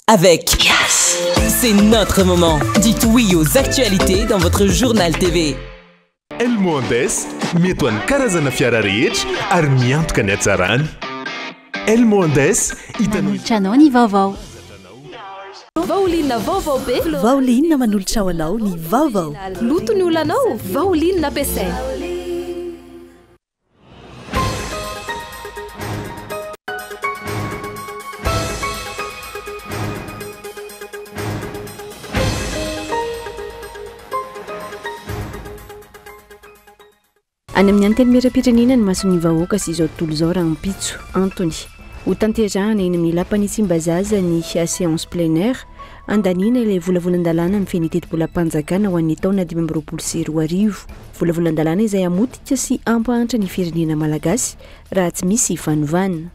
avec Yes. C'est notre moment. Dites oui aux actualités dans votre journal TV. Elmondes, metoan karazana fiara rehetra ary miantoka ny hatsarany. Elmondes hitanao ny vaovao. Vaolinna vaovao be. Vaolinna manolotra ho anao ny vaovao. Loto ny olanao, vaolinna ampiasaina. Any amin'ny anteny miram-pirenena ny mason'ny vahoaka sy izao tontolo izao raha Mpitso Antony ho tanterahana eny amin'ny lapan'ny Tsimbazaza ny séance plein air andaniana ilay volavolan-dalàna amin'ny fenitetim-polam-panjakana ho an'ny taona 2024. Volavolan-dalàna izay hamotika sy hampahantra ny firenena malagasy raha tsy misy fanovana.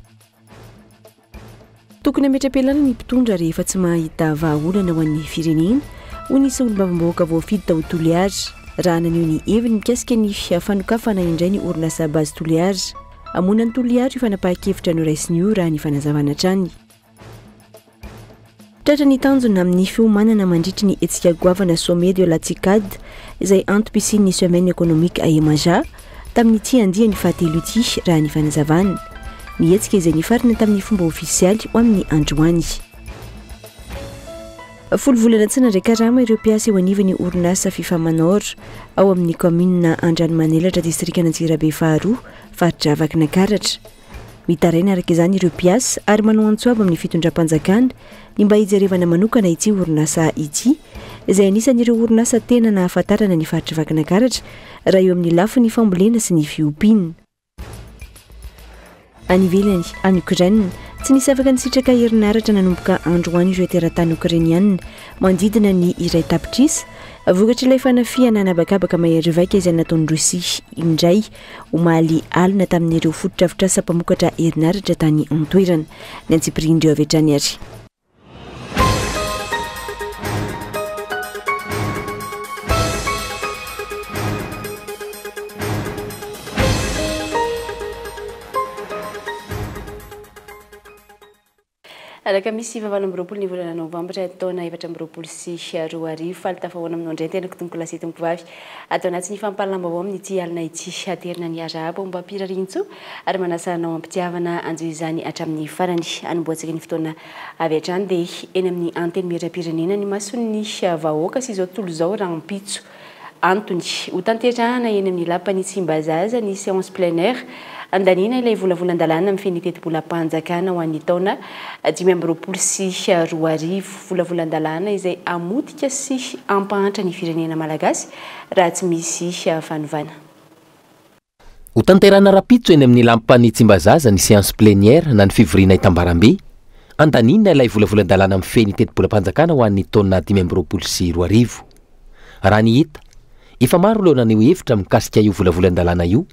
Tokony hametra-pialana ny mpitondra rehefa tsy mahita vahaolana ho an'ny firenena ho nisy olombavambahoaka voafidy tao Toliara. Raha nanio ny heviny mikasika ny fanokafana indray ny orinasa base Toliara. Amona ny Toliara io fanapahan-kevitra no raisiny io raha ny fanazavana trany. Tratra ny tanjona amin'ny fiomanana mandritry ny hetsika goavana sommet de la Tsicade izay antom-pisian'ny semaine économique à Emaja tamin'ny ity andiany fahatelo ity raha ny fanazavana. Ny hetsika izay nifarina tamin'ny fomba ofisialy ho amin'ny androany. Folo volana tsy nandraikarama ireo mpiasa eo anivon'ny orinasa FIFA Manor ao amin'ny commune Andranomanelatra distrikta Antsirabe faharoa faritra Vakinankaratra. Mitaraina araka izany ireo mpiasa ary manao antsoaba amin'ny fitondram-panjakana ny mba hijerevana manokana ity orinasa ity izay anisan'ireo orinasa tena nahafantarana ny faritra Vakinankaratra raha eo amin'ny lafiny fambolena sy ny fiompiana. Any ivelany any Ukraine tsy nisy afaka nisitraka herinaratra nanomboka androany ireo teratany Ukrainiana mandidina ny iray tapitrisa vokatra ilay fanafiana anabakabaka mahery-vaika izay nataon'ny Rosia indray omaly alina tamin'ireo fototra mpamokatra herinaratra tany antoerana ny antsipirindreo avy hatrany ary. Alaka misy vavana ambiroapolo ny volana novambra taona 2024 faly tafahoana amin'ny andray tena kotomoko lasetomoko vavy atao anaty ny fampalalambavao amin'ny ity alina ity aterina ny arabo mba pirarinitso ary manasanao ampitiavana anjo izany hatramin'ny farany anomboantsika ny fotoana avy hatrany dia eny amin'ny anteny miram-pirenena ny mason'ny vahoaka sy izao tontolo izao raha Mpitso Antony ho tanterahana eny amin'ny lapan'ny Tsimbazaza ny séance plein air andanina ilay volavolan-dalàna amin'ny fenitetim-polam-panjakana ho an'ny taona 2024. Volavolan-dalàna izay hamotika sy hampahantra ny firenena malagasy raha tsy misy fanovana. Ho tanterahana rapitso eny amin'ny lapan'ny Tsimbazaza ny séance plein air na ny fivoriana Itambarambe andanina ilay volavolan-dalàna amin'ny fenitetim-polam-panjakana ho an'ny taona 2024. Raha ny hita efa maro leo naneo hevitra mikasika io volavolan-dalàna io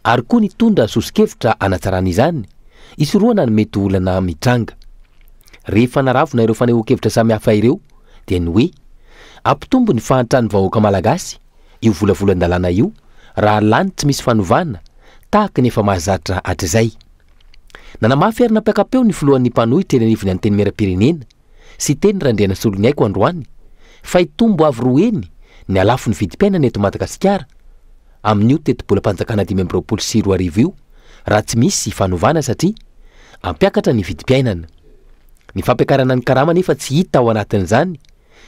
ary koa nitondra sosikevitra anatsarana izany isoroana ny mety olana mitranga. Rehefa naravona ireo fanehoan-kevitra samihafa ireo dia ny hoe ampitombo ny fahantrany vahoaka malagasy io volavolan-dalàna io raha lany tsy misy fanovana tahaka ny efa mahazatra hatr'izay. Nanamafy ary nampiakapeo ny filohan'ny mpanohitra eny anivony anteny miram-pirenena sy teny Randriana Solonyaiko androany fa hitombo avy roeny ny alafo ny vidim-piainana eto Madagasikara amin'io tetim-polam-panjakana 2024 io raha tsy misy fanovana satria ampiakatra ny vidim-piainana. Ny fampiakarana ny karama nefa tsy hita ao anatin'izany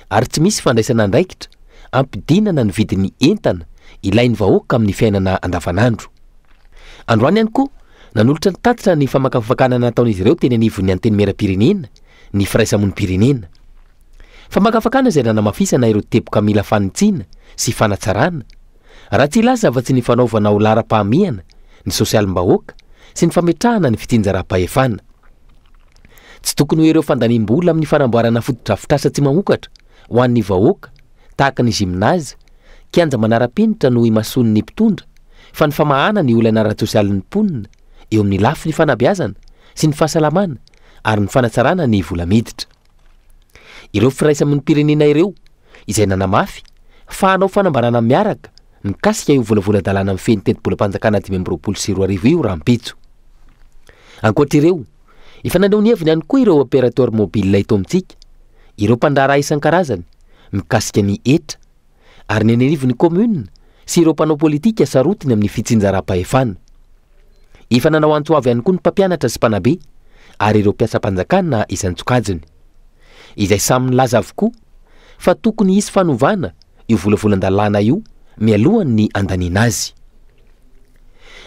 ary tsy misy fandraisana andraikitra ampidinana ny vidin'ny entana ilain'ny vahoaka amin'ny fiainana andavanandro. Androany ihany koa nanolotra ny tatitra ny famakafakana nataon'izy ireo teny anivon'ny anteny miram-pirenena ny firaisamon'ny pirenena. Famakafakana izay nanamafisana ireo teboka mila fanitsiana sy fanatsarana raha tsy ilaza afa-tsy ny fanaovana ho laram-pahamehana ny sosialim-bahoaka sy ny fametrahana ny fitinjara-pahefana. Tsy tokony ho ireo fandanim-bola amin'ny fanamboarana fotodrafitrasa tsy mamokatra ho an'ny vahoaka tahaka ny gymnase kianja manara-penitra no imason'ny mpitondra fa ny famahana ny olana ara-tsosialin'ny mponina eo amin'ny lafy ny fanabeazana sy ny fahasalamana ary ny fanatsarana ny vola miditra. Ireo firaisamon'ny pirenena ireo izay nanamafy fa hanao fanambarana miaraka mikasika io volavolan-dalàna amin'ny fenitetim-polam-panjakana 2024 io raha Mpitso. Ankoatr'ireo efa nanao ny heviny ihany koa ireo opérateur mobile eto amintsika ireo mpandrara isan-karazany mikasika ny etra ary ny anerivo ny commune sy ireo mpanao politika sarotiny amin'ny fitsinjaram-pahefana. Efa nanao antsoavy ihany koa ny mpampianatra sy mpanabe ary ireo mpiasam-panjakana isan-tsokajiny izay samy nilaza avokoa fa tokony hisy fanovana io volavolan-dalàna io mialohan'ny andaniana azy.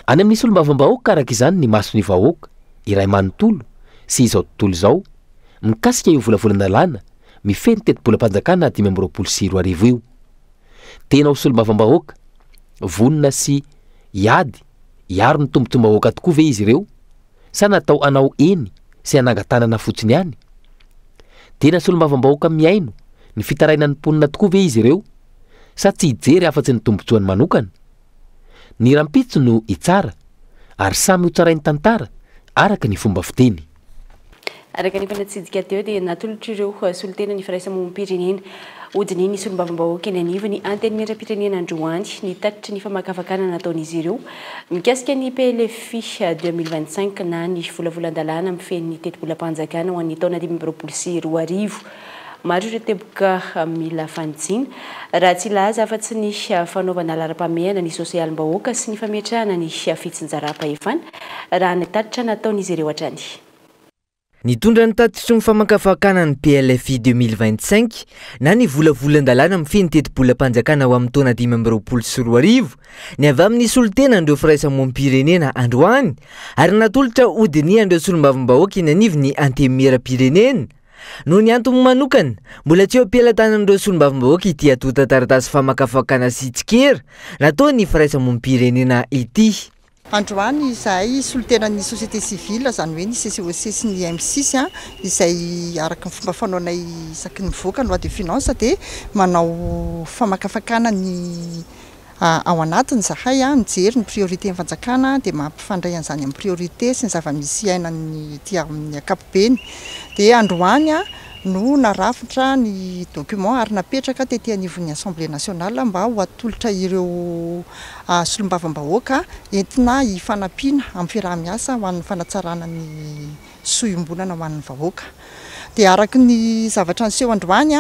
Any amin'ny solombavam-bahoaka araka izany ny maso ny vahoaka iray manontolo sy izao tontolo izao mikasika io volavolan-dalàna mifeny teti-bolam-panjakana 524 io. Tena ho solombavam-bahoaka vonona sy iady iaro ny tombotombahoaka tokoa ve izy ireo sa natao anao eny sy anangatanana fotsiny ihany? Tena solombavam-bahoaka miaino ny fitaraina ny mponina tokoa ve izy ireo sa tsy hijery afa-tsy ny tombotsoany manokana? Ny rampitso no itsara ary samy ho tsarainy tantara araka ny fomba fiteny. Araka ny mpanatsidika teo dia natolotra ireo solotena ny firaisamonim-pirenena odiny ny solombavam-bahoaka eny anivony anteny miara-pirenena Androany ny tatitry ny famakafakana nataon'izy ireo mikasika ny PLFI 2025 na ny volavolan-dalàna mifeny teti-bolam-panjakana ho an'ny taona 2024. Maro ireo teboka mila fanitsina raha tsy laza afa-tsy ny fanaovana laharam-pameana ny sosialim-bahoaka sy ny fametrahana ny fitsinjaram-pahefana raha ny tatitra nataon'izy ireo hatrany. Nitondra ny tatitry ny famakafakana ny PLFI 2025 na ny volavolan-dalàna mifeny teti-bolam-panjakana ho amin'ny taona 2024 ny avy amin'ny solotena andreo firaisamonim-pirenena androany ary natolotra odiny andreo solombavam-bahoaka eny anivony antemera-pirenena. No ny antony manokana mbola tsy eo ampilatanandreo solombavam-bahoaka ity atota taratasy famakafakana sy tsikera natao ny firaisamonim-pirenena ity. Androany izahay solotenan'ny société civile zany hoe ny CCOC sy ny M6 izay araka ny fomba fanaonay isaky ny mivoaka loi de finance dia manao famakafakana ny ao anatiny zahay mijery ny priorité ny fanjakana dia mampifandray an'izany amin'ny priorité sy ny zava-misy ainany ty amin'ny ankapobeny. Dia androany no narafitra ny document ary napetraka tety anivon'ny Assemblée nationale mba ho atolotra ireo solombavam-bahoaka entina hifanampiana amin'ny fiaraha-miasa ho an'ny fanatsarana ny sohim-bonana ho an'ny vahoaka. Dia araka ny zavatra niseho androany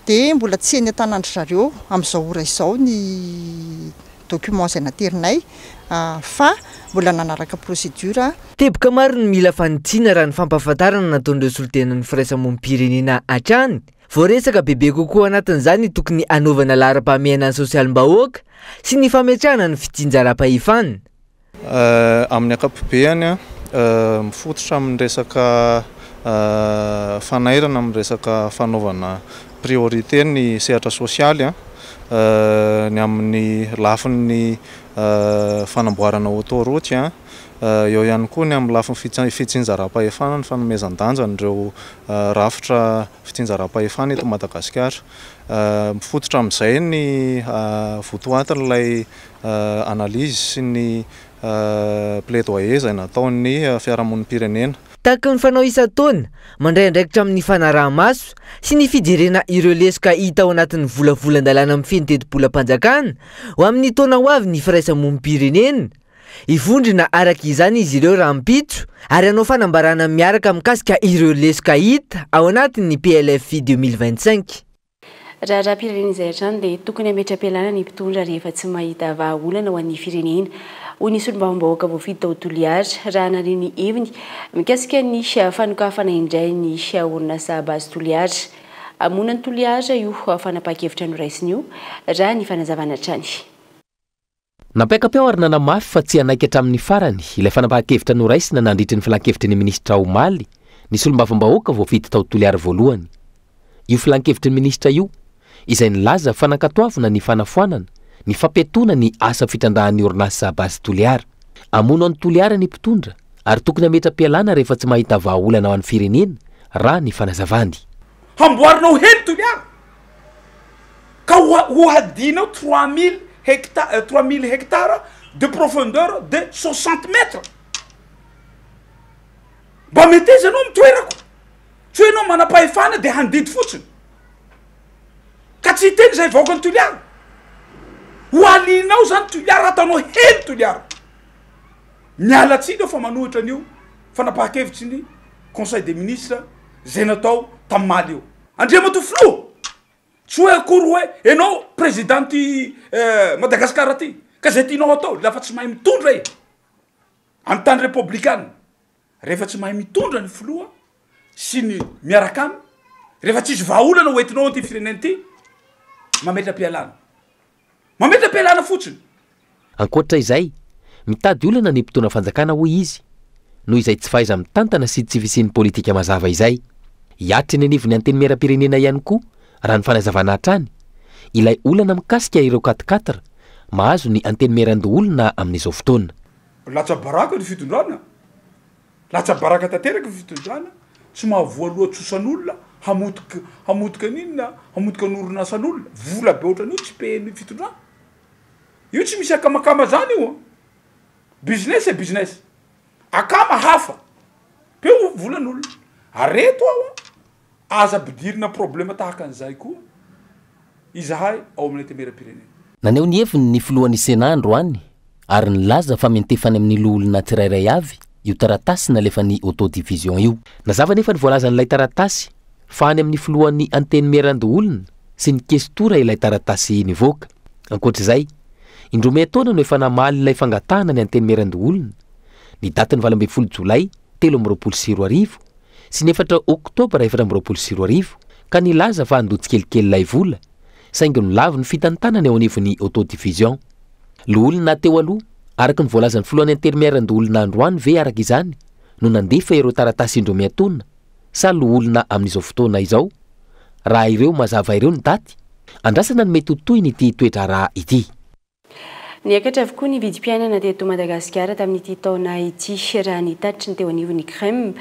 dia mbola tsy eny an-tanandry zareo amin'izao ora izao ny document izay naterinay fa mbola nanaraka procédure. Teboka maro ny mila fanitsiana raha ny fampahafantarana nataon'ireo solotenan'ny firaisamonim-pirenena hatrany. Voaresaka bebe kokoa anatin'izany tokony anaovana laharam-pameana ny sosialim-bahoaka sy ny fametrahana ny fitsinjaram-pahefana. Amin'ny ankapobeny mifototra amin'ny resaka fanairana amin'ny resaka fanaovana priorité ny sehatra sosialy ny amin'ny lafin'ny fanamboarana autoroute eo ihany koa ny amin'ny lafin'ny fitsinjaram-pahefana ny fanomezan-danja ireo rafitra fitsinjaram-pahefana eto Madagasikara. Mifototra amin'izay ny votoatin'ilay analyse sy ny plaidoyer izay nataon'ny fiarahamonim-pirenena. Tahaka ny fanao isan-taona mandray andraikitra amin'ny fanaraha-maso sy ny fijerena ireo lesika hita ao anatin'ny volavolan-dalàna mifeny teti-bolam-panjakana ho amin'ny taona ho avy ny firaisamonim-pirenena. Ivondrina araka izany izy ireo rahampitso ary anao fanambarana miaraka mikasika ireo lesika hita ao anatin'ny PLFI 2025. Raha pirenena izay hatrany dia tokony hametra-pialana ny mpitondra rehefa tsy mahita vahaolana ho an'ny firenena. Hoy ny solombavam-bahoaka voafidy tao Toliara raha nareo ny heviny mikasika ny fanokafana indray ny orinasa basy Toliara. Amonany Toliara io fanapakevitra noraisiny io raha ny fanazavana hatrany. Napaika-peo ary nanamafy fa tsy hanaiky hatramin'ny farany ilay fanapakevitra noraisina nandritry ny filan-kevitry ny ministra Omaly ny solombavam-bahoaka voafidy tao Toliara voalohany. Io filan-kevitry ny ministra io izay nilaza fanankatoavana ny fanafoanana ny fampetona ny asa fitrandahan'ny orinasa basy Toliara. Amono an'ny Toliara ny mpitondra ary tokony hametra-pialana rehefa tsy mahita vahaolana ao an'ny firenena raha ny fanazavany. Hamboarinao hely Toliara ka ho hadinao 3000 hectares de profondeur de 60 mètres. Mba mety izy anao mitoerako tsy hoe anao manam-pahefana dia handidy fotsiny ka tsy hiteny izay vahoaka ny Toliara. Ho alinao zany Toliara ataonao hely Toliara. Miala tsiny eo fa manohitra an'io fanapahakevitry ny Conseil des ministres izay natao tamin'ny Maly io. andriamato flo tsy hoe akory hoe anao présidenty Madagasikara aty ka zay tianao atao lafa tsy mahay mitondra i amy tany républicaine rehefa tsy mahay mitondra ny filoa sy ny miaraka amy rehefa tsisy vahaolana hoentinao anty fireneny ty mametra-pialana fotsiny. Ankoatra izay mitady olana ny mpitondra fanjakana hoy izy noho izay tsy fahaiza mitantana sy tsy fisian'ny politika mazava izay. Hiatry ny anivony anteny miaram-pirenena ihany koa raha ny fanazavana hatrany ilay olana mikasika ireo 4-4 mahazo ny anteny miaran-doolona amin'izao fotoana. Latsa baraka ny fitondrana, latsa baraka tanteraka ny fitondrana, tsy mahavoaloha tsosan'olona hamotika n'inona hamotika n'oronasan'olona vola be ohatran'io tsy pen'ny fitondrana. Io tsy misy akamakama zany io. Business e business. Akama hafa. Peo volan'olona. Areto ao aza bidirina problema tahaka an'izay koa. Izahay ao amin'ny temeram-pirenena. Naneo ny heviny ny filohan'ny Sénat androany ary nilaza fa mentefany amin'ny loholona tsirairay avy io taratasy nalefa ny autodivision io. Nazava nefa ny voalaza n'ilay taratasy fa any amin'ny filohan'ny anteny miaran-doolona sy ny kestora ilay taratasy nivoaka. Ankoatr'izay, indrome taona no efa namaly ilay fangatahana ny anteny miaran-doolona ny daty ny 12 Jolay 2024 sy ny 4 Oktobra 2024 ka nilaza fa handotsy kelikely ilay vola saingy no lavo ny fitantanany ao anivon'ny autodivision. Loholona teo aloha araka ny voalazan'ny filohan'ny anteny miaran-doolona androany ve araka izany no nandefa ireo taratasy indrome taona sa loholona amin'izao fotoana izao. Raha ireo mazava ireo ny daty andrasana ny mety hotoyny ity toetra raha ity. Niakatra avokoa ny vidim-piainana teto Madagasikara tamin'ity taona ity raha nitatry ny teo anivon'ny Krem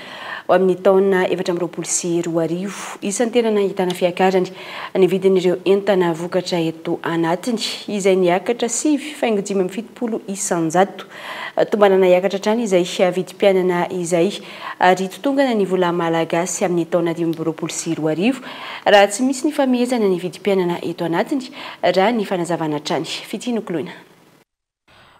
amin'ny taona 2024. Isan'ny tena nahitana fiakarany ny vidin'ireo entana vokatra eto anatiny izay niakatra 7.70 isanjato. Tombanana niakatra trany izay vidim-piainana izay ary totongana ny vola malagasy amin'ny taona 2024 raha tsy misy ny famehezana ny vidim-piainana eto anatiny raha ny fanazavana trany. Fitinokolona.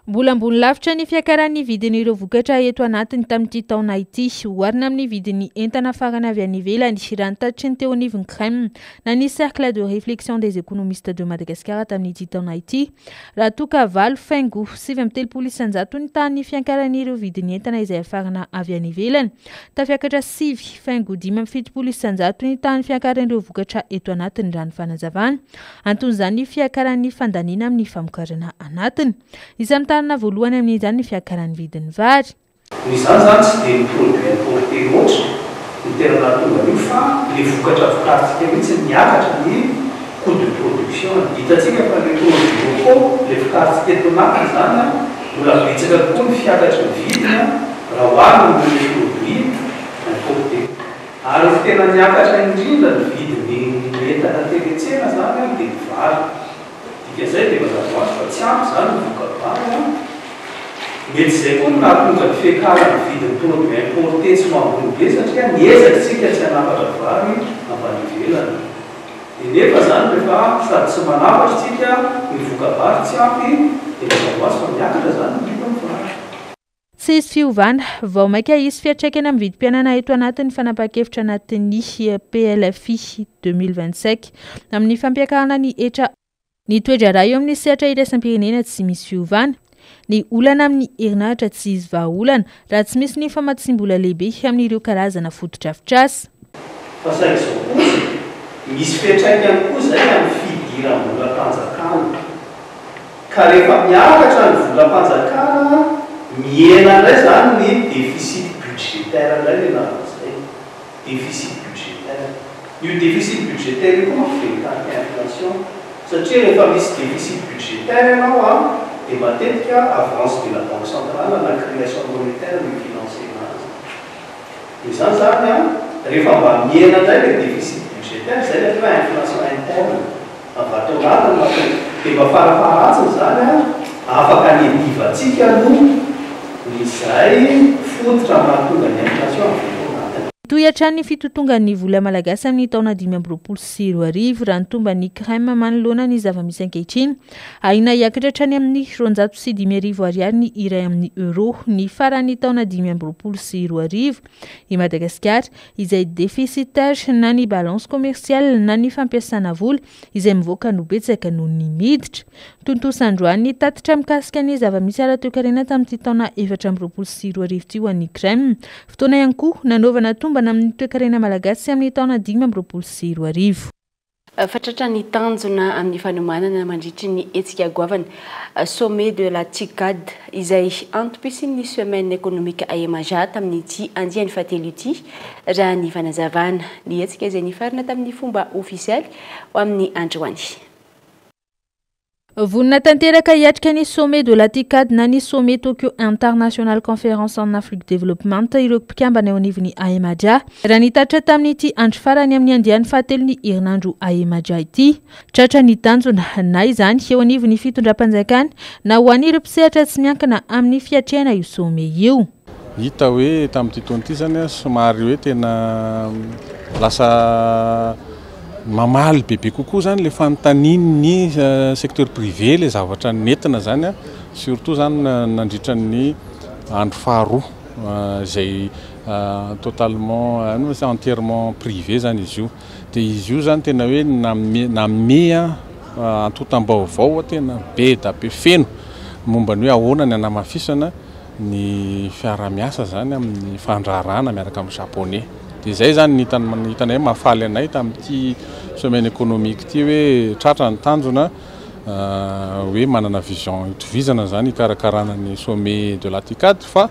Mbola ambony lavitra ny fiakaran'ny vidin'ireo vokatra eto anatiny tamin'ity taona ity oharina amin'ny vidin'ny entana farany avy any ivelany raha nitatry ny teo anivon'ny Krem na ny cercle de réflexion des économistes de Madagascar tamin'ity taona ity raha toka 7.70 isanjato ny tany fiakaran'ireo vidin'ny entana izay afarana avy any ivelany tafiakatra 7.70 isanjato ny tany fiakaran'ireo vokatra eto anatiny raha ny fanazavana anton'izany fiakaran'ny fandaniana amin'ny famokarana anatiny. Na voalohany amin'izany ny fiakaran'ny vidin'ny vary. Izany zany tsy dia ny produit importé loatra ny tena nahatonga an'io fa le vokatra vokarintsika mihitsy niakatra ny coût de production. Hitantsika fa le produit locaux le vokarintsika eto anatiny zany mbola betsaka tokoa ny fiakatra ny vidiny raha oharina ny produit importé. Ary ny tena niakatra indrindra ny vidin'ny entana teny-tsena zany dia ny vary. Dikazay dia mazava hoazy fa tsy ampy zany ny voka-vary. Mety izay koa no nahatonga ny fiakarany vidin'ny produit importé sy mahambony be satria niezaka tsy hanafatra vary avany ivelany. Nefa zany rehefa sady tsy manafatra tsika ny voka-vary tsy ampy dia mazava hoazy fa miakatra zany ny vidin'ny vary. Tsy izy fiovana vao maika isy fiantraikana amin'ny vidim-piainana eto anatin'ny fanapa-kevitra anatin'ny PLFI 2025 amin'ny fampiakarana ny etra ny toedra raha eo amin'ny sehatra iraisam-pirenena tsy misy fiovana. Ny olana amin'ny herinaratra tsy izy vahaolana raha tsy misy ny famatsim-bola lehibe amin'ireo karazana foto-drafitrasa. Fa saingy izao kosa misy fiantraikany koa izay amin'ny fidiran'ny volam-panjakana. Ka rehefa miakatra ny volam-panjakana miena indray zany ny déficit budgétaire indray le anarana izay. Déficit budgétaire. Io déficit budgétaire io koa mampivelontan'ny inflation. Satria rehefa misy déficit budgétaire ianao dia matetika avance de la banque centrale na création monétaire no financement azy. Izany zany rehefa mba miena indray le déficit budgétaire izay le fa inflation interne avato anatiny dia mba farafaharatsiny zany afaka niadivantsika no izay fototra mahatonga ny inflation. toy-atrany ny fitotongan'ny vola malagasy amin'ny taona 2024 raha ny tomba ny crème manoloana ny zava-misy ankehitriny aina hiakatra hatrany amin'ny 305 ariary ny iray amin'ny euro ny farany taona 2024 i Madagasikara izay déficitaire na ny balance commerciale na ny fampiasana vola izay mivoaka no betsaka noho ny miditra tontosandroany tatitra mikasika ny zava-misy ara-toe-karena tamin'ity taona 2024 ty ho an'ny crème fotoana ihany koa nanaovana tombana amin'ny toe-karena malagasy amin'ny taona 2024 fatratra ny tanjona amin'ny fanomanana mandritry ny hetsika goavana sommet de la TICAD izay antom-pisin'ny semaine économique à Emaja tamin'ity andiany fahatelo ity raha ny fanazavana ny hetsika izay nifarina tamin'ny fomba ofisialy ho amin'ny androany. Vonina tanteraka hiatrika ny sommet de la TICAD na ny sommet Tokyo International Conference en Afrique Development ireo mpikambana eo anivon'ny Emaja raha nitatra tamin'ity andro farany amin'ny andiany fahatelo ny herinandro Emaja ity tratra ny tanjona na izany eo anivon'ny fitondram-panjakana na ho an'ireo mpisehatra tsy miankina amin'ny fiatrehana io sommet io. Hita hoe tamin'ity taona ity zany somary hoe tena lasa mamaly bebe kokoa zany le fanontaniany secteur privé le zavatra nentina zany surtout zany nandritra ny andro faharoa izay totalement entièrement privé zany izy io dia izy io zany tena hoe namea antotam-baovao tena be da be feno momba ny hoe ahoana ny anamafisana ny fiara-miasa zany amin'ny fandrarana miaraka amin'ny japonais. Dia izay zany hitanay mahafaly anay tamin'ity semaine économique ty hoe tratra ny tanjona hoe manana vision itovizana zany ikarakarana ny sommet de la TICAD fa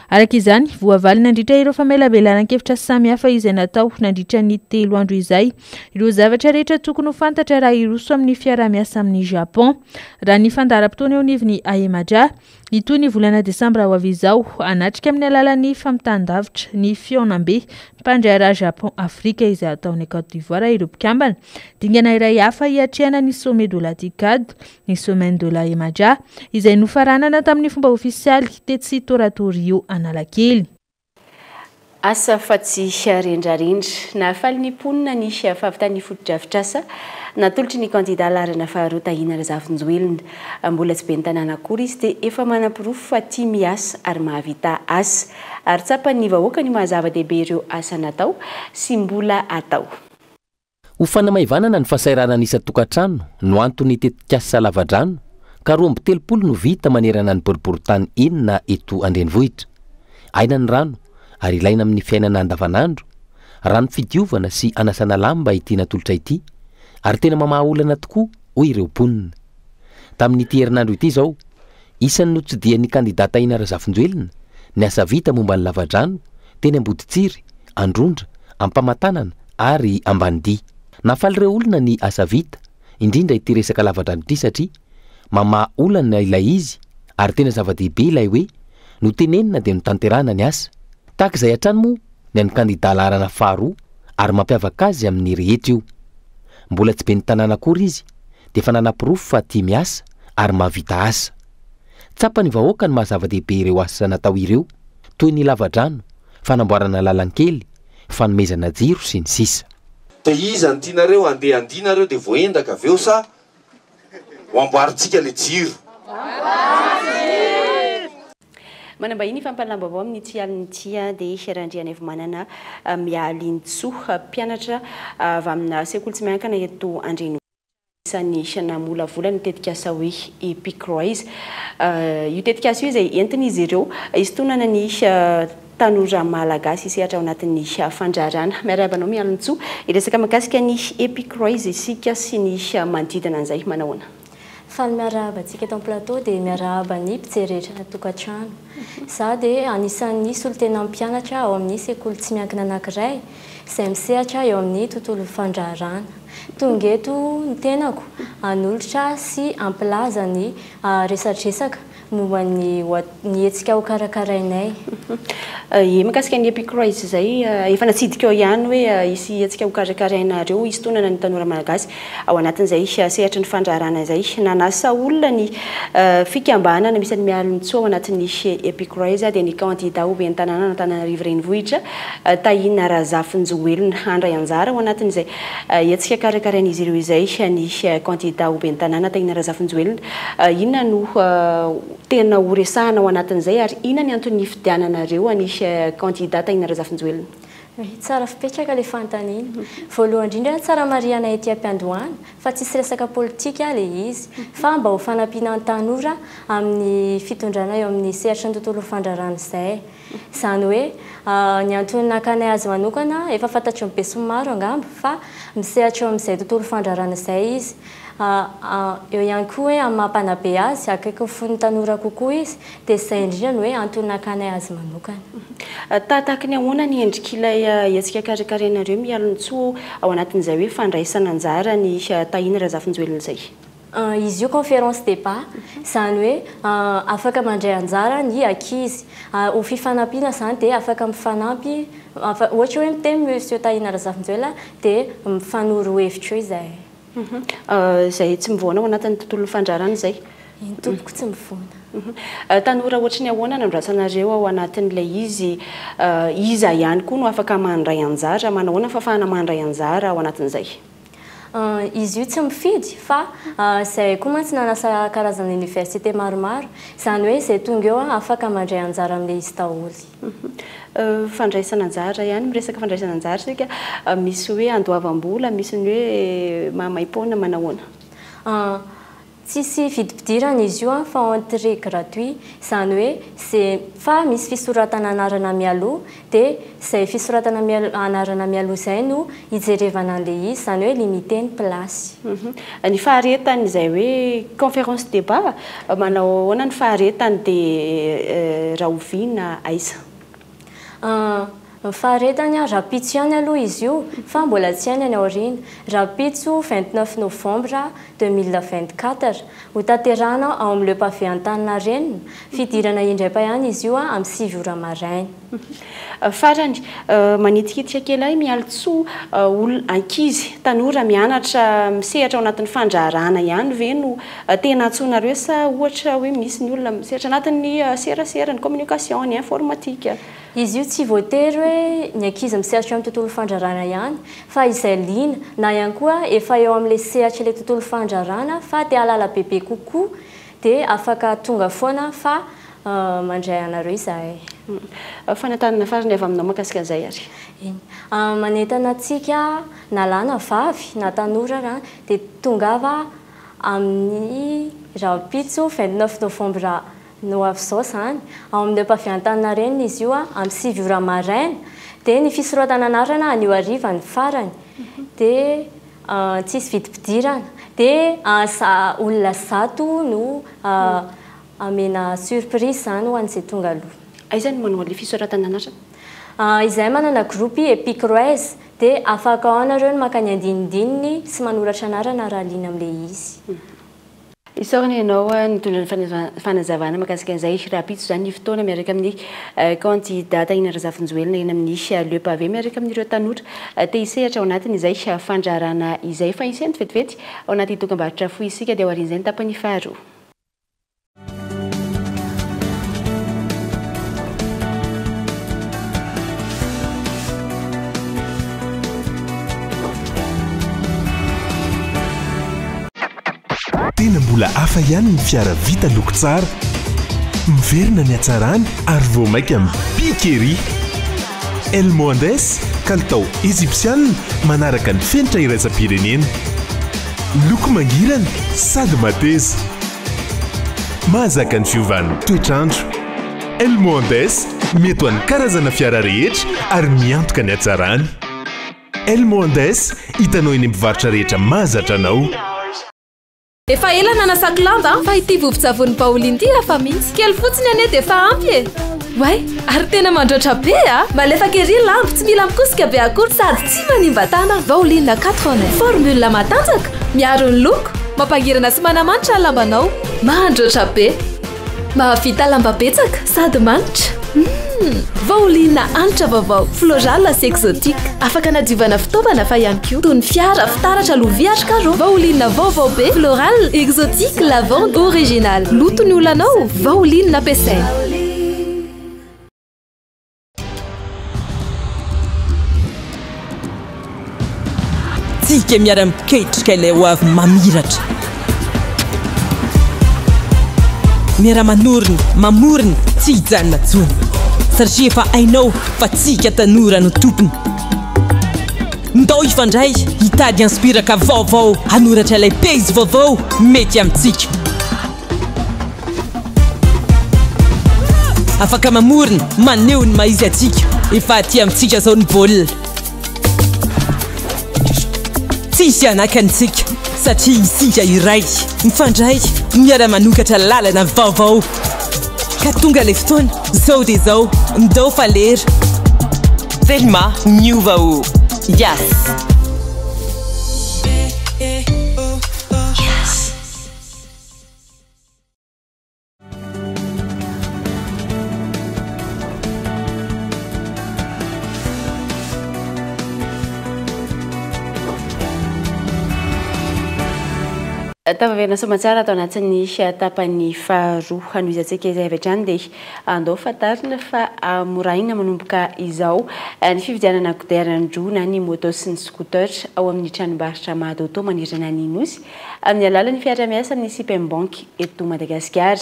araka izany voavaly nandritra ireo famelabelanan-kevitra samy hafa izay natao nandritra ny 3 andro izay ireo zavatra rehetra tokony ho fantatra raha iroso amin'ny fiara-miasa amin'ny Japon raha ny fandaharam-potoana eo anivon'ny Emaja ito ny volana Desambra ho avy izao anatrika amin'ny alalan'ny famitandavitra ny fionambe mpandraharaha Japon Afrika izay ataon'ny Côte d'Ivoire ireo mpikambana dingana iray hafa hiatrehana ny sommet de la TICAD ny semaine de la Emaja izay nofaranana tamin'ny fomba ofisialy tetsy Torato Analakely. Asa fa tsy rendrarendra nahafaly ny mponina ny fahavitan'ny fotodrafitrasa natolotry ny kandida larana faharoa tahina Razafinjoelina mbola tsy be ny tanàna akory izy dia efa manam-pirofo fa tia miasa ary mahavita asa ary tsapany vahoaka ny mahazava-dehibe ireo asa natao sy mbola atao. Ho fanamaivanana ny fahasairana isa-tokantrano no antony tetikasa lavadrano ka 30 no vita manerana ny boriboritany enina eto Andrenivohitra. Aina ny rano ary ilaina amin'ny fiainana andavanandro rano fidiovana sy anasana lamba ity natolotra ity ary tena mamahaolana tokoa hoy ireo mponina. Tamin'ity herinandro ity izao isan'ny notsidian'ny kandidata Ina Razafinjoelina ny asa vita momba ny lavadrano teny Amboditsiry, Androndra, Ampamantanana ary Ambanidia. Nafaly ireo olona ny asa vita indrindra ity resaka lavadrano ity satria mamahaolana ilay izy ary tena zava-dehibe ilay hoe no tenenina dia no tanterana ny asa. Tahaka izay hatrany moa ny an'ny kandida larana faharoa ary mampiavaka azy amin'ny rehetra io. Mbola tsy be ny tanàna akory izy dia efa nanam-pirofo fa tia miasa ary mahavita asa. Tsapa ny vahoaka ny mahazava-dehibe ireo asa natao ireo toy ny lavadrano, fanamboarana lalankely, fanomezana jiro sy ny sisa. Dia iza ny tianareo andeha andinareo dia voendaka aveo sa ho amboarintsika le jiro. Manambahiny fampalalambavao amin'ny tia alin'ity dia Sherandriana efa manana mialintsoa mpianatra avy amina sekoly tsy miankina eto Andrenivohitra. Isan'ny namola-vola ny tetikasa hoe Epic Rise. Io tetikasa io izay entiny izy ireo isintonana ny tanora malagasy isehatra ao anatin'ny fandrarana. Miarabanao mialintsoa iresaka mahakasika ny Epic Rise isika sy ny manodidina an'izay manahoana. Faly miarahaba antsika eto plateau dia miarahaba ny mpijeretra tokantrano. Za dia anisan'ny solotena mpianatra ao amin'ny sekoly tsy miankina anankiray izay misehatra eo amin'ny tontolo fandrarana. Tonga eto ny tenako hanolotra sy ampilaza ny resadresaka momba ny hetsika ho karakarainay. Mahakasika ny epicroise zay efa natsidika eo ihany hoe isy hetsika ho karakarainareo istonana ny tanora malagasy ao anatin'izay sehatra ny fandrarana zay nanasa olona ny fikambanana misy ny mialontsy ao anatin'ny epicroise dia ny candidat ho ben'ny tanàna Antananarivo renivohitra Tahina Razafinjoelina handray anjara ao anatin'izay hetsika karakarain'izy ireo izay ny candidat ho ben'ny tanàna Tahina Razafinjoelina inona no tena ho resahana ao anatin'izay ary inona ny antony fidiananareo any candidat Tahina Razafinjoelina? Tsara fipetraka le fantaniana. Voalohany indrindra tsara mariana ety am-piandohana fa tsisy resaka politika le izy fa mba ho fanampiana ny tanora amin'ny fitondrana eo amin'ny sehatra ny tontolo fandrarana izay. Izany hoe ny antony nakanay azy manokana efa fantatro ny be sy ny maro angamba fa misehatra eo amin'izay tontolo fandrarana izay izy. Eo ihany koa hoe amin'ny mampanabe azy akaiky fony tanora kokoa izy dia izay indrindra no hoe antony nakanay azy manokana. Tahaka ny ahoana ny endrik'ilay hetsika karakarainareo mialontsy ao anatin'izay hoe fandraisana anjara ny Tahina Razafinjoelina izay? Izy io conférence débat izany hoe afaka mandray anjara ny ankizy ho fifanampiana izany dia afaka mifanampy ohatra hoe miteny monsieur Tahina Razafinjoelina dia mifanoro hevitra eo izay. Izay tsy mivoana ao anatin'ny tontolo fandrarana izay? Tompoko tsy mivoana. Tanora ohatra ny ahoana nandrasanareo ao anatin'ilay izy iza ihany koa no afaka mandray anjara manahoana fafahana mandray anjara ao anatin'izay? Izy io tsy mifidy fa izay koa mantsy nanasa karazana université maromaro izany hoe izay tonga eo afaka mandray anjara amin'ilay izy daholo. Fandraisana anjara ihany miresaka fandraisana anjara sika misy hoe andoavam-bola misy ny hoe mamaimpona manahoana? Tsisy vidim-pidirana izy io fa entrée gratuit izany hoe fa misy fisoratana anarana mialoha dia izay fisoratana anarana mialoha izay no hijerevana an'ilay izy izany hoe limité ny plasy. Ny faharetany izay hoe conférence débat manao ahoana ny faharetany dia Rahovina Aisa? Faharetany rapitso ihany aloha izy io fa mbola tsy hainy any aoriana. Rapitso 29 novembre 2024 ho tanterahana ao amin'ny le pavé Antaninarenina. Fidirana indraipa ihany izy io amin'ny 6 ora maraina. Farany manitikitika kely mialotso ankizy tanora mianatra misehatra ao anatin'ny fandrarana ihany ve no tena antsonareo sa ohatra hoe misy ny olona misehatra anatin'ny serasera ny communication ny informatique? Izy io tsy voatery hoe ny ankizy misehatra amin'ny tontolo fandrarana ihany fa izay liana na ihany koa efa eo amin'ilay sehatra ilay tontolo fandrarana fa te halala bebe kokoa dia afaka tonga foana fa mandray anareo izahay. Fanantanana farany avy aminao mahakasika an'izay ary? Manentana antsika na lahy na vavy na tanora dia tongava amin'ny rapitso 29 novembre no avy izao izany ao amin'ny pavé Antaninarenina izy io amin'ny 6 ora maraina dia ny fisoratana anarana anio hariva ny farany dia tsisy vidim-pidirana dia olona 100 no amena surprise izany ho an'izay tonga aloha. Aiza no manao an'ilay fisoratana anarana? Izahay manana groupy epicroise dia afaka ao anareo no makany andinindininy sy manoratra anarana raha liana amin'ilay izy. Isaorana ianao nitondra ny fanazavana mahakasika an'izay rapitso izany ny fotoana miaraka amin'ny candidat Tahina Razafinjoelina eny amin'ny le pavé miaraka amin'ireo tanora te hisehatra ao anatin'izay fandrarana izay fa iseny vetivety ao anaty dokam-barotra fohy isika dia ao aorian'izay ny tapany faharoa. Tena mbola hafa ihany ny fiara vita loko tsara miverina ny hatsarany ary vao maika mipika ery. Elmondes kalitao égyptienne manaraka ny fenitra iraisam-pirenena, loko mangirana sady mateza, mahazaka ny fiovan'ny toetrandro. Elmondes mety ho an'ny karazana fiara rehetra ary miantoka ny hatsarany. Elmondes hitanao eny am-pivarotra rehetra mahazatra anao. Efa ela nanasako lamba fa ity vovon-tsavony Pauline ity afa mihitsy kely fotsiny ane dia efa ampy e. Way, ary tena mandroatra be malefaka ery lamba tsy mila mikosika be akory sady tsy manimba tana. Pauline 80 formule matanjaka, miaro ny loko, mampangirana sy manamanitra ny lambanao, mandroatra be. mahavita lamba betsaka sady manitra vaolina anitra vaovao floral sy exotique afaka anadiovana fitaovana fa ihany koa toy ny fiara fitaratra loviatrika ro vaolina vaovao be floral exotique lavande original lotony olanao vaolina ampiasaina tsika miara-miketrika ilay ho avy mamiratra miara-manoriny mamoriny tsy hijanona tsony satria efa ainao fa tsika tanora no tompony ndao ifandray hitady inspiraka vaovao hanoratra ilay peizy vaovao mety amintsika afaka mamoriny maneho ny maizy atsika efa aty amintsika zao ny baolina tsisy anakantsika satria isika iray mifandray miara-manokatra lalana vaovao ka tonga le fotoana zao dia zao ndao falera Thelma miova o yes tavaverina somatsara atao anatin'ny tapany faharoa hanoizatsika izay avy hatrany dia andao fantarina fa moraina manomboka izao ny fividianana kodiaran-droa na ny moto sy ny scooter ao amin'ny tranombarotra Mahadoto manirana ny Nosy amin'ny alalan'ny fiara-miasa ny Sipembank eto Madagasikara.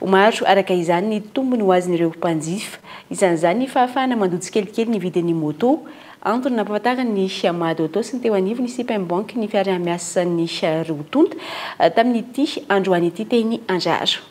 Maro araka izany ny tombony ho azon'ireo mpanjifa isan'izany fahafahana mandotsy kelikely ny vidin'ny moto antony nampahafantarany ny Mahadoto sy ny teo anivony Sipembank ny fiara-miasa ny rotonta tamin'ity androany ity teny anjaro.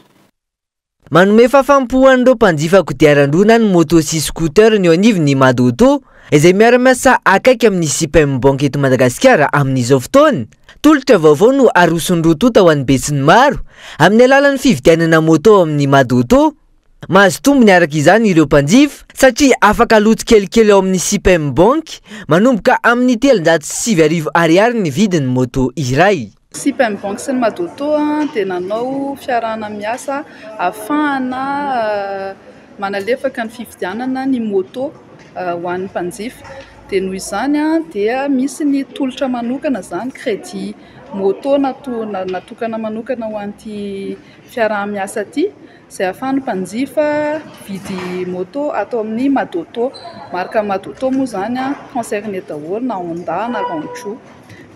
Manome fafampohan'ireo mpanjifa kodiaran-droa na ny moto sy scooter ny eo anivony Mahadoto izay miara-miasa akaiky amin'ny Sipembank eto Madagasikara amin'izao fotoana. Tolotra vaovao no aroson'ny rotonta ho an'ny besiny maro amin'ny alalan'ny fividianana moto amin'ny Mahadoto. Mahazo tombony araka izany ireo mpanjifa satria afaka loto kelikely ao amin'ny Sipembank manomboka amin'ny 307,000 ariary ny vidin'ny moto iray. Sipembank sy ny Mahadoto dia nanao fiarahana miasa ahafahana manalefaka ny fividianana ny moto ho an'ny mpanjifa. Dia noho izany dia misy ny tolotra manokana zany crédit moto natokana manokana ho an'ity fiaraha-miasa ity izay ahafahan'ny mpanjifa vidy moto atao amin'ny Mahadoto. Marka Mahadoto moa zany concerné daholo na Honda na Rancho.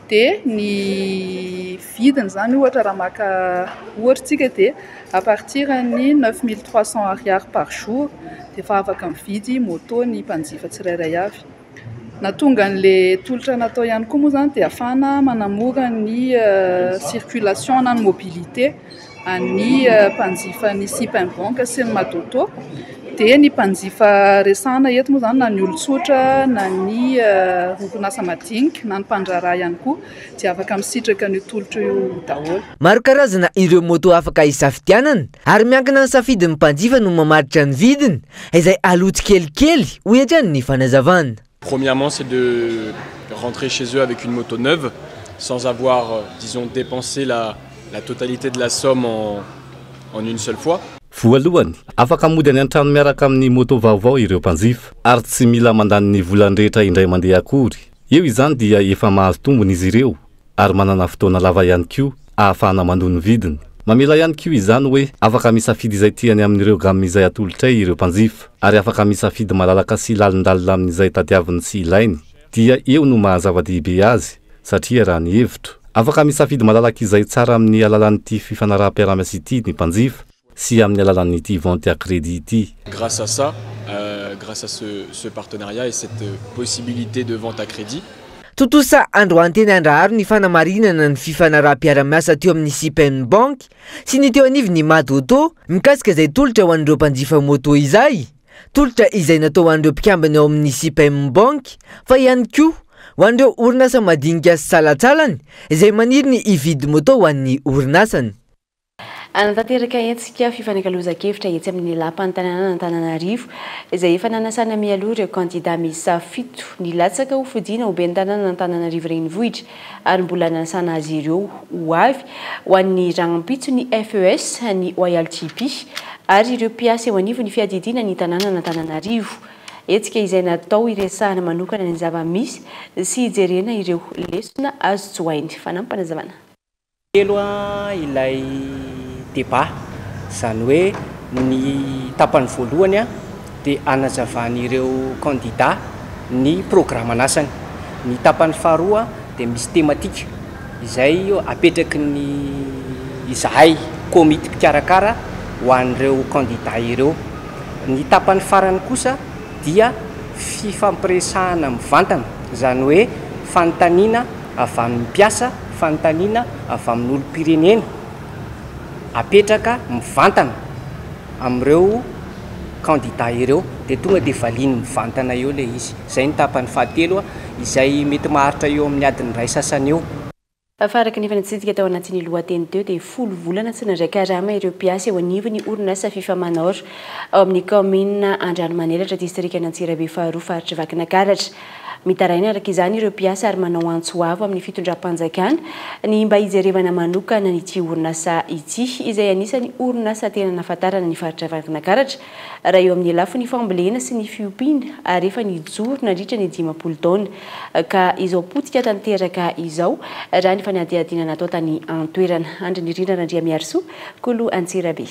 Dia ny vidiny zany ohatra raha maka ohatritsika dia à partir ny 9300 ariary par jour dia efa afaka mividy moto ny mpanjifa tsirairay avy. Natonga an'le tolotra natao ihany koa moa zany dia ahafahana manamora ny circulation na ny mobilité any mpanjifa ny Sipembank sy ny Mahadoto. Dia ny mpanjifa resahana eto moa zany na ny olon-tsotra na ny orinasa madinika na ny mpandraharaha ihany koa dia afaka misitraka ny tolotra io daholo. Maro karazana ireo moto afaka hisafidianana ary miankina ny safidin'ny mpanjifa no mamaritra ny vidiny izay aloto kelikely ho etrany ny fanazavana. Premièrement, c'est de rentrer chez eux avec une moto neuve sans avoir, disons, dépensé la totalité de la somme en une seule fois. Voalohany, afaka mody any an-trano miaraka amin'ny moto vaovao ireo mpanjifa ary tsy mila mandany ny volany rehetra indray mandeha akory. Eo izany dia efa mahazo tombony izy ireo ary manana fotoana lava ihany koa ahafahana mandony vidiny. Mamela ihany koa izany hoe afaka misafidy izay tiany amin'ireo gamin'izay atolotray ireo mpanjifa ary afaka misafidy malalaka sy lalindalina amin'izay tadiaviny sy ilainy. Dia eo no mahazava-dehibe azy satria raha ny hevitro afaka misafidy malalaka izay tsara amin'ny alalan'ity fifanaraha-piaramiasa ity ny mpanjifa sy amin'ny alalan'ity vente à crédit ity. Grâce à ça, grâce à ce partenariat et cette possibilité de vente à crédit, Totosa androany teny andraharo ny fanamarinana ny fifanaraha-piaramiasa teo amin'ny Sipembank sy ny teo anivony Mahadoto mikasika izay tolotra ho an'ireo mpanjifa moto izay. Tolotra izay natao ho an'ireo mpikambana ao amin'ny Sipembank fa ihany koa ho an'ireo orinasa madinika sy salatsalany izay maniry ny hividy moto ho an'ny orinasany. Anatanteraka etsika fifanakaloza-kevitra etsy amin'ny lapan'ny tanàna Antananarivo izay efa nanasana mialoha ireo kandida miisa 7 nilatsaka ho fodiana ho ben'ny tanàna Antananarivo renivohitra ary mbola nanasana azy ireo ho avy ho an'ny rangam-pitso ny FES ny OILGP ary ireo mpiasa eo anivo ny fiadidiana ny tanàna Antananarivo. Etsika izay natao iresahana manokana ny zava-misy sy hijerena ireo lesona azo tsoainy fanampanazavana. Ilay débat zany hoe ny tapany voalohany dia anazavan'ireo candidat ny programme anasany. Ny tapany faharoa dia misy thématique izay apetraky ny izahay komity mpikarakara ho an'ireo candidat ireo. Ny tapany farany kosa dia fifampiresahana mivantana zany hoe fanontaniana avy amin'ny mpiasa, fanontaniana avy amin'ny olom-pirenena apetraka mivantana amin'ireo candidat ireo dia tonga dia valiny mivantana eo ilay izy. Izay ny tapany fahatelo izay mety maharitra eo amin'ny adiny ray sasany eo. Afaraky ny fanatsidika tao anatin'ny lohateny teo dia 10 volana tsy nandraikarama ireo mpiasa eo anivony orinasa fifamanoro ao amin'ny commune Andranomanelatra distrikana Antsirabe faharoa faritra Vakinakaratra. Mitaraina araka izany ireo mpiasa ary manao antsoavo amin'ny fitondram-panjakana ny mba hijerevana manokana n'ity orinasa ity izay anisany orinasa tena nahafantarana ny faritra Vakinakaratra raha eo amin'ny lafiny fambolena sy ny fiompiana ary efa nijoro nandritra ny 50 taona ka izao potika tanteraka izao raha ny fanadihadina natao tany antoerana. Andrinirina Randria Miarso, Kolo Antsirabe.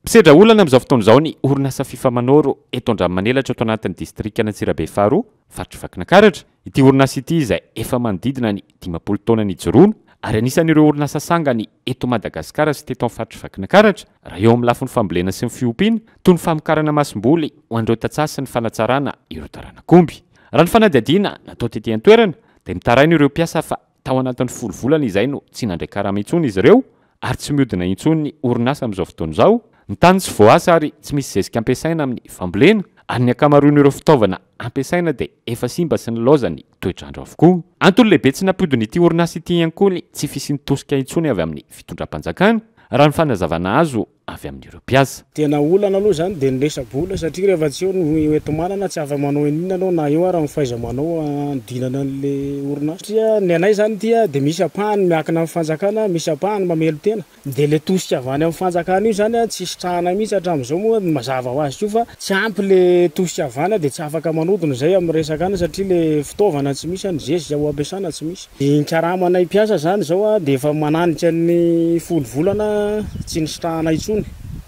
Misedra olana amin'izao fotoana izao ny orinasa fifamanoro eto Andranomanelatra ato anatin'ny distrikana Antsirabe faharoa faritra Vakinakaratra. Ity orinasa ity izay efa manodidina ny 50 taona nijoroana ary anisan'ireo orinasa sangany eto Madagasikara sy teto amin'ny faritra Vakinakaratra raha eo amin'ny lafiny fambolena sy ny fiompiana toy ny famokarana masom-boly ho an'ireo tantsaha sy ny fanatsarana ireo taranak'omby. Raha ny fanadihadiana natao tetỳ an-toerana dia mitaraina ireo mpiasa fa tao anatin'ny 10 volana izay no tsy nandraikarama intsony izy ireo ary tsy mihodina intsony ny orinasa amin'izao fotoana izao. Ny tany tsy voasa ary tsy misy zezika ampiasaina amin'ny fambolena ary ny akamaroan'ireo fitaovana ampiasaina dia efa simba sy ny laozany toetrandro avokoa. Antony lehibe tsy nampidon'ity orinasa ity ihany koa ny tsy fisiany tosika intsony avy amin'ny fitondram-panjakana raha ny fanazavana azo avy amin'ireo mpiasa. Tena olana aloha zany dia niresa-bola satria rehefa tsy eo ny ento-manana tsy afa manao an'inona anao na eo ary faiza manao andinana an'ilay orinasa. Satria ny anay zany dia dia misy apahany miakina amin'ny fanjakana, misy apahany mamelo tena. Dia le tosika avy any amin'ny fanjakana io zany tsy sitrahana mihitsy hatramin'izao moa mazava ho azy io fa tsy ampy le tosika avy any dia tsy afaka manodina izay amin'ny resaka satria le fitaovana tsy misy any zezy ao ampiasana tsy misy. Ny karama anay mpiasa zany zao dia efa mananitra ny 10 volana tsy nisitrahana intsony.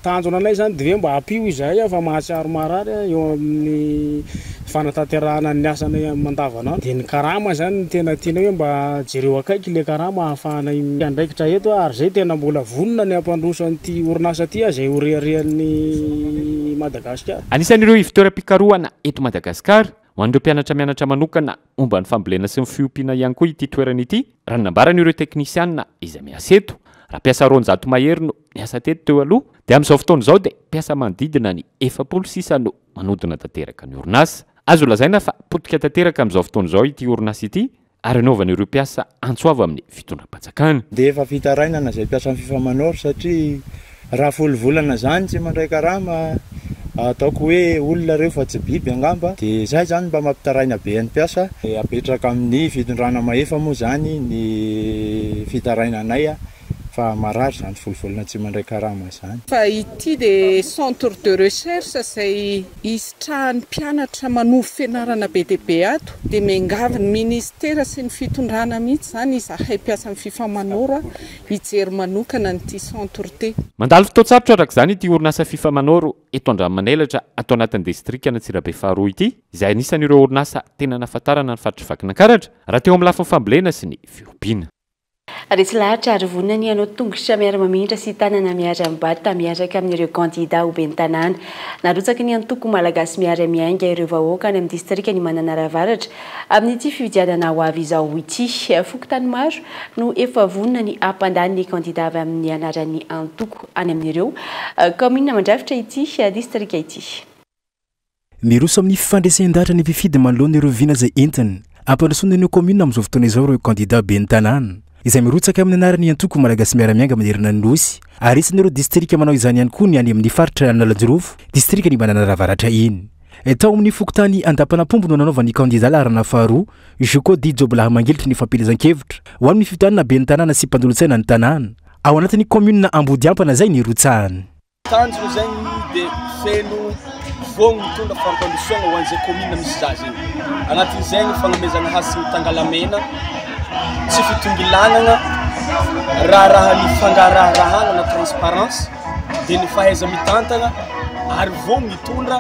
Tanjona anay zany dia mba ampio izahay fa mahatsiaro marary eo amin'ny fanatanterahana ny asanay mandavanandro. Dia ny karama zany tena tiana hoe mba jereo akaiky le karama ahafahanay andraikitra eto ary zay tena mbola vonona ny ampandroso an'ity orinasa ity izay horeharehan'ny Madagasikara. Anisan'ireo ivon-toeram-pikarohana eto Madagasikara ho an'ireo mpianatra mianatra manokana omba ny fambolena sy ny fiompiana ihany koa ity toerana ity raha nambaran'ireo teknisianina izay miasa eto. Raha mpiasa 200 mahery no miasa teto teo aloha dia amin'izao fotoana izao dia mpiasa manodidina ny 76 no manodina tanteraka ny orinasa. Azo lazaina fa potika tanteraka amin'izao fotoana izao ity orinasa ity ary anaovan'ireo mpiasa antsoavo amin'ny fitondram-panjakana. Dia efa fitarainana izay mpiasa amin'ny fifamanoro satria raha 10 volana zany tsy mandray karama ataoko hoe olona reo fa tsy biby angamba dia izay zany mba mampitaraina be ny mpiasa. Apetraka amin'ny fitondrana mahefa moa zany ny fitaraina anay fa marary zany 10 volana tsy mandray karama zany. Fa ity dia centre de recherche izay isitrahan'ny mpianatra manovo fianarana be dia be ato dia miangavy ny ministera sy ny fitondrana mihitsy zany izahay mpiasa amin'ny fifamanoro hijery manokana n'ity centre ity. Mandalo fotoan-tsarotro araka izany ity orinasa fifamanoro eto Andranomanelatra atao anatin'ny distrikana Antsirabe faharoa ity izay anisan'ireo orinasa tena nahafantarana ny faritra Vakinakaratra raha teo amin'ny lafiny fambolena sy ny fiompiana. Resy lahatra ary vonina ny anao tongotra miara-mamindra sy tanana miara-mibata miaraka amin'ireo kandida ho ben'ny tanàna. Narotsaka ny antoko malagasy miara-miainga ireo vahoaka any amin'ny distrikany Mananaravaratra amin'ity fividianana ho avy izao ity. Fokontany maro no efa vonina ny ampandany ny kandida avy amin'ny anaran'ny antoko any amin'ireo commune Mandrafitra ity distrika ity. Miroso amin'ny fifandraisan-dahatra ny mpifidy manoloana ireo vina izay entiny ampandrosoana ny commune amin'izao fotoana izao ireo kandida ben'ny tanàna. izay mirotsaka amin'ny anarany antoko malagasy miaramianga manerana ny nosy ary isany ireo distrika manao izany ihany koa ny any amin'ny faritra Analanjorofo distrika ny banana ravaratra iny tao amin'ny fokotany andapana-pombo no nanaovany candidat larana faharoa Joko Dijoblaha mangilitra ny fampielezan-kevitra ho amin'ny fifidianana be ny tanàna sy mpandolotsaina ny tanàna ao anatin'ny commune Ambodiampana zay ny rotsahany tanjona zegny de feno vogno mitondra fampandrosoana ho an'izay commune misy za zegny anatin'izegny fanomezana hasiny tangalamena tsy fitongilanana raha ny fangarahana na transparence de ny fahaiza mitantana ary vogno mitondra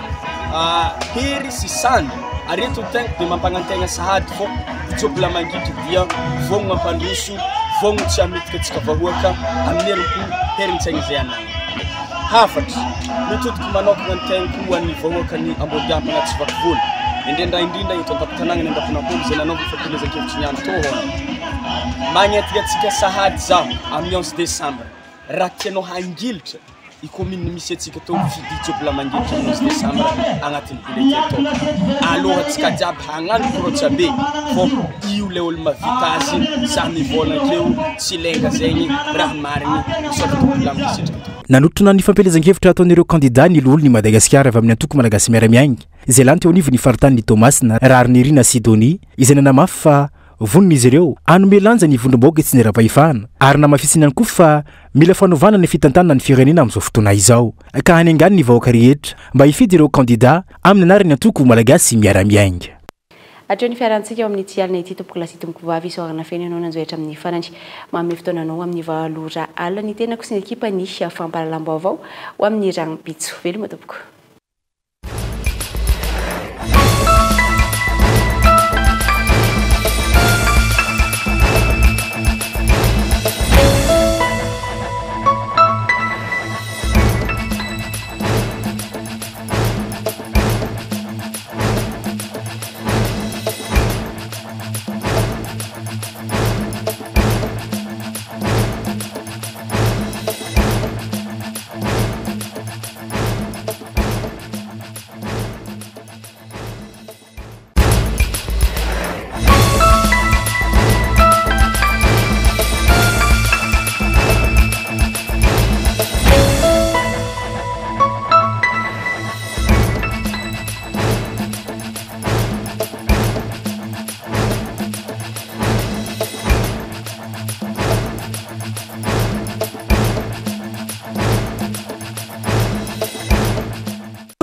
hery sy sany areto tegna de mampanantegna sahady fô Dijobla mangitry dia vogno mampandroso vogno tsy ametika tsika vahoaka amin'ny herin-tsaigna izay anana hafatra mitodiky manokana ny tegna koa ny vahoaka ny Ambodiampana tsy vakivoly indrindra eto andapo-tanàgna ny andapon'ampolo izay nanaova fampielezan-kevitry niany tô hono magnetaka atsika sahady zaho amin'ny 11 décembre raha tianao hangilitra i commune misy atsika tô Dijobla mangilitra amin'ny 11 décembre agnatin'ny bulletin tô aloha atsika jiaby hagnano korotsa be fô io le olo mavita azy za mivolagna keo tsy lenga zegny raha marigny misaotra Dijobla mangilitra nanotrona ny fampielezan-kevitra ataon'ireo candidat ny lolo ny Madagasikara avy amin'ny antoko malagasy miaramiainga izay lany teo anivony faritany ny Tomasina rary ny Rina Sidonie izay nanamafy fa vonin'izy ireo anome lanja ny vondrom-bahoaka tsy ny ra-pahefana ary namafisiny ihany koa fa mila fanovana ny fitantanana ny firenena amin'izao fotoana izao ka hanengany ny vahoaka rehetra mba hifidy ireo candidat amin'ny anarany antoko malagasy miaramiainga atreo ny fiarantsika eo amin'ny tialina ity tompoko lasy tompoko vavy isoarana feny ianao nanjoetra amin'ny farany manome fotoananao amin'ny valora alina ny tena kosi ny ekipa ny fampahalalam-baovao ho amin'ny ragnompitso veloma tompoko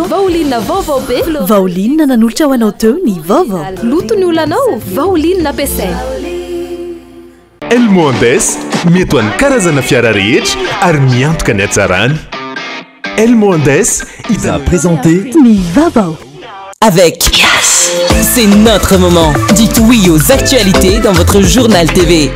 Vaolinina vaovao be vaolinina nanolotra ho anao teo ny vaovao loto ny olanao vaolinina ampiasaina Elmondes mety ho an'ny karazana fiara rehetra ary miantoka ny hatsarany Elmondes il a présenté ny vaovao avec Yes. C'est notre moment. Dites oui aux actualités dans votre journal TV.